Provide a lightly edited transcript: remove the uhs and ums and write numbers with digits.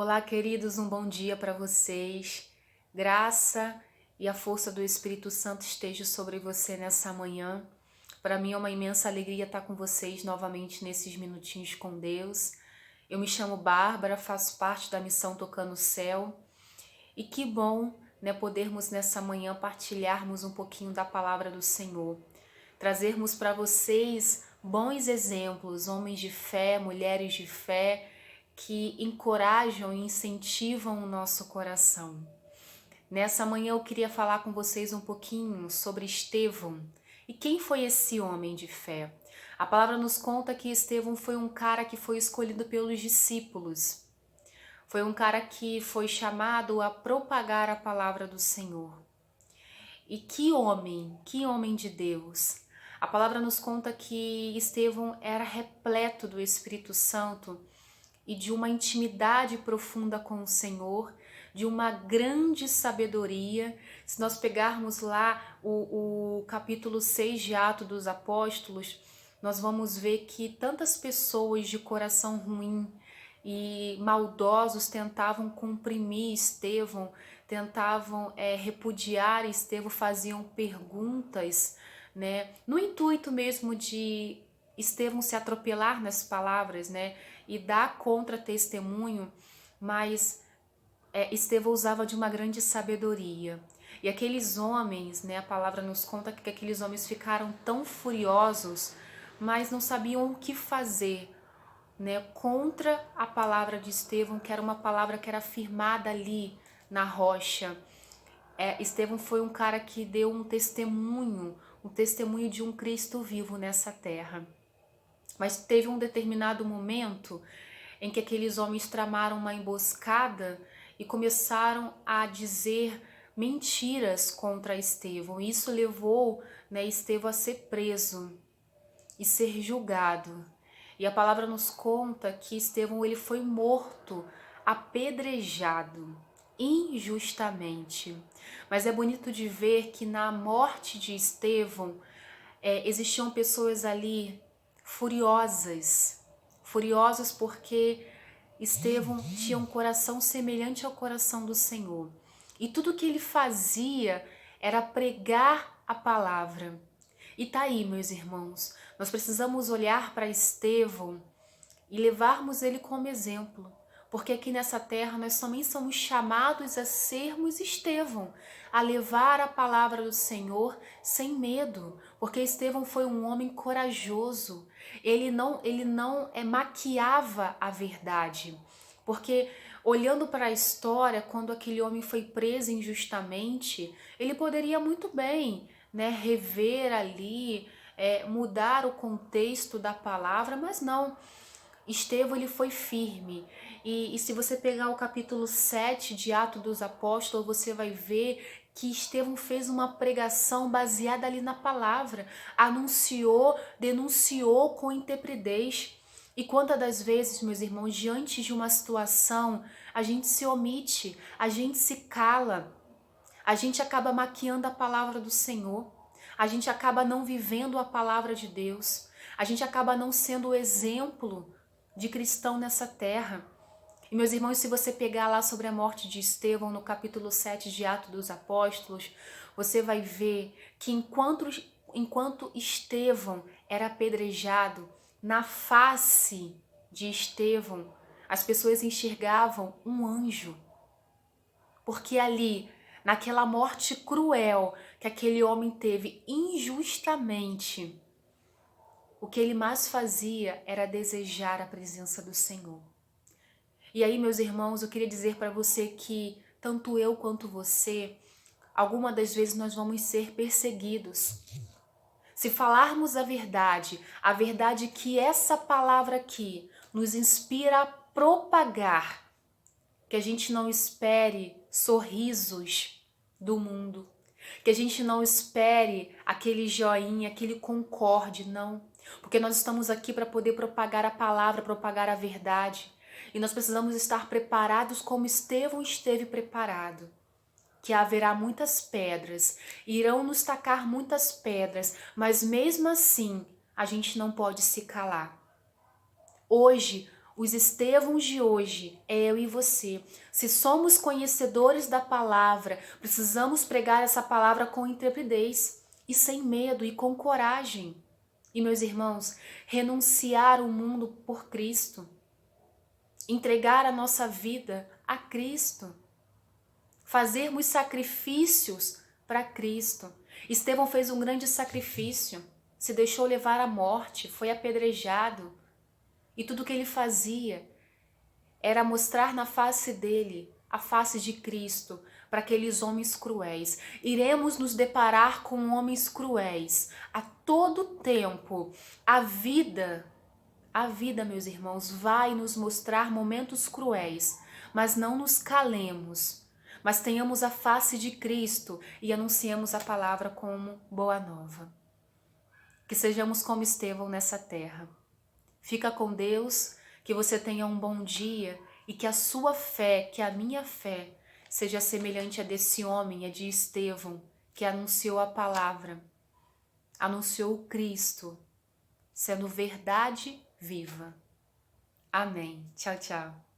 Olá, queridos, um bom dia para vocês. Graça e a força do Espírito Santo esteja sobre você nessa manhã. Para mim é uma imensa alegria estar com vocês novamente nesses minutinhos com Deus. Eu me chamo Bárbara, faço parte da missão Tocando o Céu. E que bom, né, podermos nessa manhã partilharmos um pouquinho da palavra do Senhor. Trazermos para vocês bons exemplos, homens de fé, mulheres de fé, que encorajam e incentivam o nosso coração. Nessa manhã eu queria falar com vocês um pouquinho sobre Estevão. E quem foi esse homem de fé? A palavra nos conta que Estevão foi um cara que foi escolhido pelos discípulos. Foi um cara que foi chamado a propagar a palavra do Senhor. E que homem de Deus. A palavra nos conta que Estevão era repleto do Espírito Santo e de uma intimidade profunda com o Senhor, de uma grande sabedoria. Se nós pegarmos lá o capítulo 6 de Atos dos Apóstolos, nós vamos ver que tantas pessoas de coração ruim e maldosos tentavam comprimir Estevão, tentavam repudiar Estevão, faziam perguntas, né, no intuito mesmo de Estevão se atropelar nas palavras, né, e dar contra-testemunho, mas Estevão usava de uma grande sabedoria. E aqueles homens, né, a palavra nos conta que aqueles homens ficaram tão furiosos, mas não sabiam o que fazer, né, contra a palavra de Estevão, que era uma palavra que era firmada ali na rocha. Estevão foi um cara que deu um testemunho de um Cristo vivo nessa terra. Mas teve um determinado momento em que aqueles homens tramaram uma emboscada e começaram a dizer mentiras contra Estevão. Isso levou, né, Estevão a ser preso e ser julgado. E a palavra nos conta que Estevão ele foi morto, apedrejado, injustamente. Mas é bonito de ver que na morte de Estevão existiam pessoas ali furiosas porque Estevão tinha um coração semelhante ao coração do Senhor. E tudo que ele fazia era pregar a palavra. E tá aí, meus irmãos, nós precisamos olhar para Estevão e levarmos ele como exemplo. Porque aqui nessa terra nós também somos chamados a sermos Estevão, a levar a palavra do Senhor sem medo, porque Estevão foi um homem corajoso. Ele não maquiava a verdade, porque olhando para a história, quando aquele homem foi preso injustamente, ele poderia muito bem, né, rever ali, mudar o contexto da palavra, mas não. Estevão ele foi firme. E se você pegar o capítulo 7 de Atos dos Apóstolos, você vai ver que Estevão fez uma pregação baseada ali na palavra, anunciou, denunciou com intrepidez. E quantas das vezes, meus irmãos, diante de uma situação, a gente se omite, a gente se cala, a gente acaba maquiando a palavra do Senhor, a gente acaba não vivendo a palavra de Deus, a gente acaba não sendo o exemplo de cristão nessa terra. E meus irmãos, se você pegar lá sobre a morte de Estevão, no capítulo 7 de Atos dos Apóstolos, você vai ver que enquanto Estevão era apedrejado, na face de Estevão, as pessoas enxergavam um anjo. Porque ali, naquela morte cruel que aquele homem teve injustamente, o que ele mais fazia era desejar a presença do Senhor. E aí, meus irmãos, eu queria dizer para você que tanto eu quanto você, algumas das vezes nós vamos ser perseguidos. Se falarmos a verdade que essa palavra aqui nos inspira a propagar, que a gente não espere sorrisos do mundo, que a gente não espere aquele joinha, aquele concorde, não. Porque nós estamos aqui para poder propagar a palavra, propagar a verdade. E nós precisamos estar preparados como Estevão esteve preparado. Que haverá muitas pedras, irão nos tacar muitas pedras, mas mesmo assim a gente não pode se calar. Hoje, Os Estevãos de hoje é eu e você. Se somos conhecedores da palavra, precisamos pregar essa palavra com intrepidez e sem medo e com coragem. E, meus irmãos, renunciar o mundo por Cristo. Entregar a nossa vida a Cristo. Fazermos sacrifícios para Cristo. Estevão fez um grande sacrifício. Se deixou levar à morte, foi apedrejado. E tudo que ele fazia era mostrar na face dele a face de Cristo para aqueles homens cruéis. Iremos nos deparar com homens cruéis a todo tempo. A vida, meus irmãos, vai nos mostrar momentos cruéis, mas não nos calemos, mas tenhamos a face de Cristo e anunciemos a palavra como boa nova. Que sejamos como Estevão nessa terra. Fica com Deus, que você tenha um bom dia e que a sua fé, que a minha fé, seja semelhante a desse homem, a de Estevão, que anunciou a palavra, anunciou o Cristo, sendo verdade viva. Amém. Tchau, tchau.